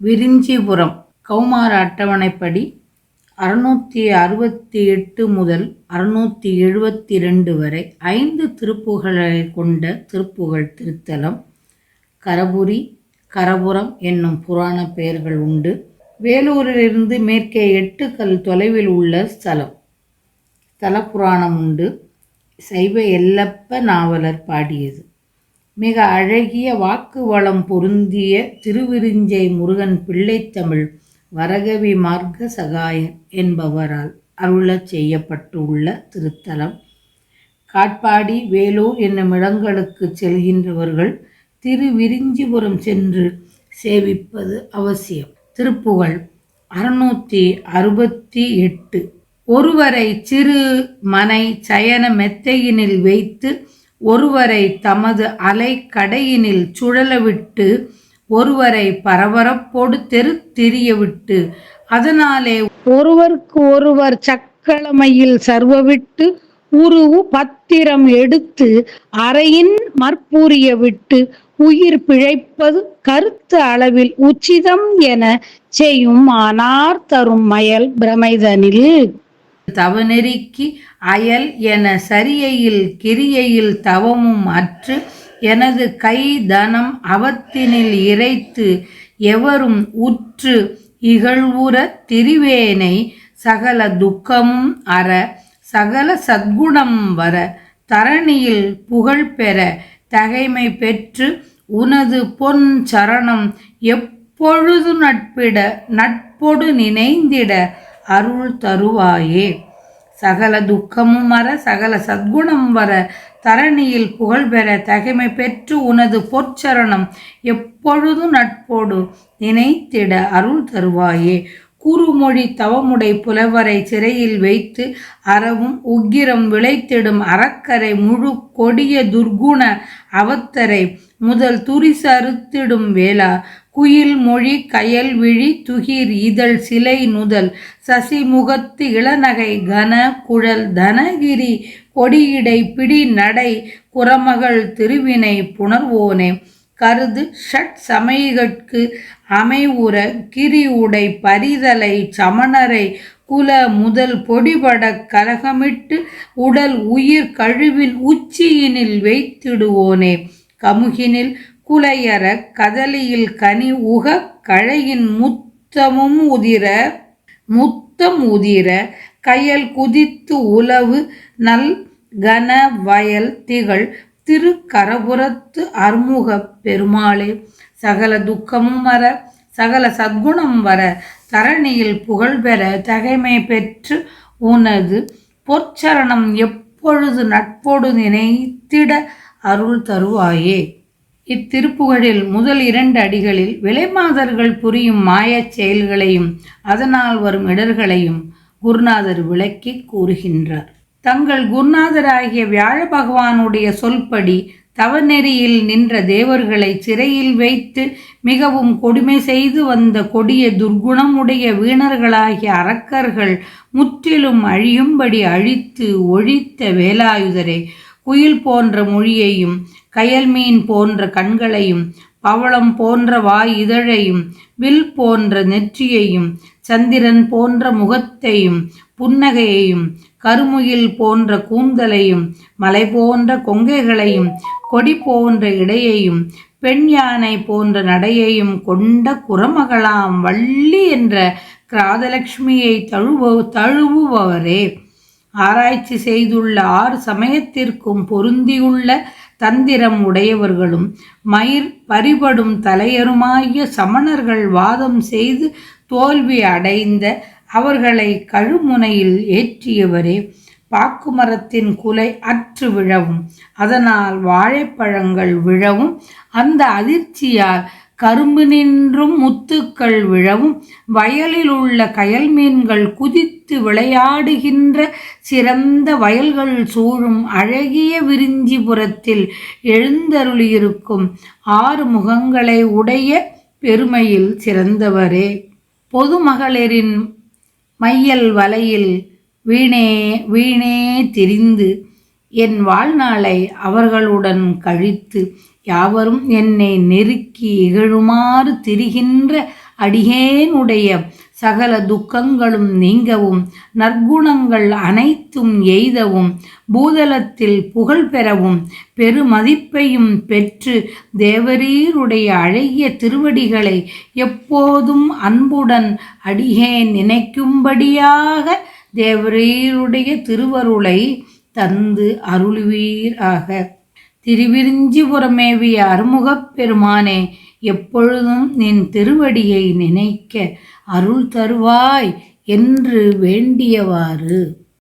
விரிஞ்சிபுரம் கௌமார அட்டவணைப்படி 668 முதல் 672 வரை 5 திருப்புகழை கொண்ட திருப்புகழ் திருத்தலம். கரபுரி, கரபுரம் என்னும் புராண பெயர்கள் உண்டு. வேலூரிலிருந்து மேற்கே 8 கல் தொலைவில் உள்ள ஸ்தலம். ஸ்தல புராணம் உண்டு. சைவ எல்லப்ப நாவலர் பாடியது. மிக அழகிய வாக்கு வளம் பொருந்திய திருவிரிஞ்சை முருகன் பிள்ளைத்தமிழ் வரகவி மார்க்க சகாயன் என்பவரால் அருளச் செய்யப்பட்டுள்ள திருத்தலம். காட்பாடி, வேலூர் என்னும் இடங்களுக்கு செல்கின்றவர்கள் திருவிரிஞ்சிபுரம் சென்று சேவிப்பது அவசியம். திருப்புகழ் 668. ஒருவரை சிறு மனை சயன மெத்தையினில் வைத்து ஒருவரை தமது அலை கடையினில் சுழலவிட்டு ஒருவரை பரபரப்போடு திரிய விட்டு அதனாலே ஒருவருக்கு ஒருவர் சக்களமையில் சர்வவிட்டு உருவு பத்திரம் எடுத்து அறையின் மற்பூரிய விட்டு உயிர் பிழைப்பது கருத்து அளவில் உச்சிதம் என செய்யும் ஆனார் தரும் மயல் பிரமைதனில் தவநெறிக்கு அயல் என சரியையில் கிரியையில் தவமும் அற்று எனது கை தனம் அவத்தினில் இறைத்து எவரும் உற்று இகழ்வுற திரிவேனை சகல துக்கமும் அற சகல சத்குணம் வர தரணியில் புகழ் பெற தகைமை பெற்று உனது பொன் சரணம் எப்பொழுது நட்பொடு நினைந்திட அருள் தருவாயே. சகல துக்கமும் வர சகல சத்குணம் வர தரணியில் புகழ் பெற தகைமை பெற்று உனது பொற்சரணம் எப்பொழுது நட்போடு நினைத்திட அருள் தருவாயே. குறுமொழி தவமுடை புலவரை சிறையில் வைத்து அறவும் உக்கிரம் விளைத்திடும் அறக்கரை முழு கொடிய துர்குண அவத்தரை முதல் துரிசறுத்திடும் வேளா குயில் மொழி கயல் விழி துகிர் இதழ் சிலை நுதல் சசிமுகத்து இளநகை கன குழல் தனகிரி கொடியிடை பிடி நடை குரமகள் திருவினை புணர்வோனே. கருது ஷட் சமயகற்கு அமைவுற கிரி உடை பரிதலை சமணரை குல முதல் பொடிபட கலகமிட்டு உடல் உயிர் கழுவின் உச்சியினில் வைத்திடுவோனே. கமுகினில் குலையற கதலியில் கனி உக கழையின் முத்தம் உதிர கயல் குதித்து உலவு நல் கன வயல் திகழ் திரு கரபுரத்து அர்முக பெருமாளே. சகல துக்கமும் வர சகல சத்குணம் வர தரணியில் புகழ் பெற தகைமை பெற்று உனது பொற்சரணம் எப்பொழுது நட்போடு நினைத்திட அருள் தருவாயே. இத்திருப்புகழில் முதல் 2 அடிகளில் விலைமாதர்கள் புரியும் மாயச் செயல்களையும் அதனால் வரும் இடர்களையும் குருநாதர் விளக்கி கூறுகின்றார். தங்கள் குருநாதராகிய வியாழ பகவானுடைய சொல்படி தவநெறியில் நின்ற தேவர்களை சிறையில் வைத்து மிகவும் கொடுமை செய்து வந்த கொடிய துர்குணமுடைய வீணர்களாகிய அரக்கர்கள் முற்றிலும் அழியும்படி அழித்து ஒழித்த வேலாயுதரே. குயில் போன்ற மொழியையும் கயல் மீன் போன்ற கண்களையும் பவளம் போன்ற வாய் இதழையும் வில் போன்ற நெற்றியையும் சந்திரன் போன்ற முகத்தையும் புன்னகையையும் கருமுகில் போன்ற கூந்தலையும் மலை போன்ற கொங்கைகளையும் கொடி போன்ற இடையையும் பெண் யானை போன்ற நடையையும் கொண்ட குரமகளாம் வள்ளி என்ற கிராதலட்சுமியை தழுவுபவரே. ஆராய்ச்சி செய்துள்ள 6 சமயத்திற்கும் பொருந்தியுள்ள தந்திரம் உடையவர்களும் மயிர் பறிபடும் தலையருமாகிய சமணர்கள் வாதம் செய்து தோல்வி அடைந்த அவர்களை கழுமுனையில் ஏற்றியவரே. பாக்கு மரத்தின் குலை அற்று விழவும் அதனால் வாழைப்பழங்கள் விழவும் அந்த அதிர்ச்சியால் கரும்பு நின்றும் முத்துக்கள் விழவும் வயலில் உள்ள கயல் மீன்கள் குதித்து விளையாடுகின்ற சிறந்த வயல்கள் சூழும் அழகிய விரிஞ்சிபுரத்தில் எழுந்தருளியிருக்கும் 6 முகங்களை உடைய பெருமையில் சிறந்தவரே. பொதுமகளிரின் மையல் வலையில் வீணே திரிந்து என் வாழ்நாளை அவர்களுடன் கழித்து யாவரும் என்னை நெருக்கி இகழுமாறு திரிகின்ற அடியேனுடைய சகல துக்கங்களும் நீங்கவும் நற்குணங்கள் அனைத்தும் எய்தவும் பூதலத்தில் புகழ் பெறவும் பெருமதிப்பையும் பெற்று தேவரீருடைய அழகிய திருவடிகளை எப்போதும் அன்புடன் அடியேன் நினைக்கும்படியாக தேவரீருடைய திருவருளை தந்து அருள்வீராக. திருவிரிஞ்சிபுரமேவிய அருமுகப் பெருமானே, எப்பொழுதும் நின் திருவடியை நினைக்க அருள் தருவாய் என்று வேண்டியவாறு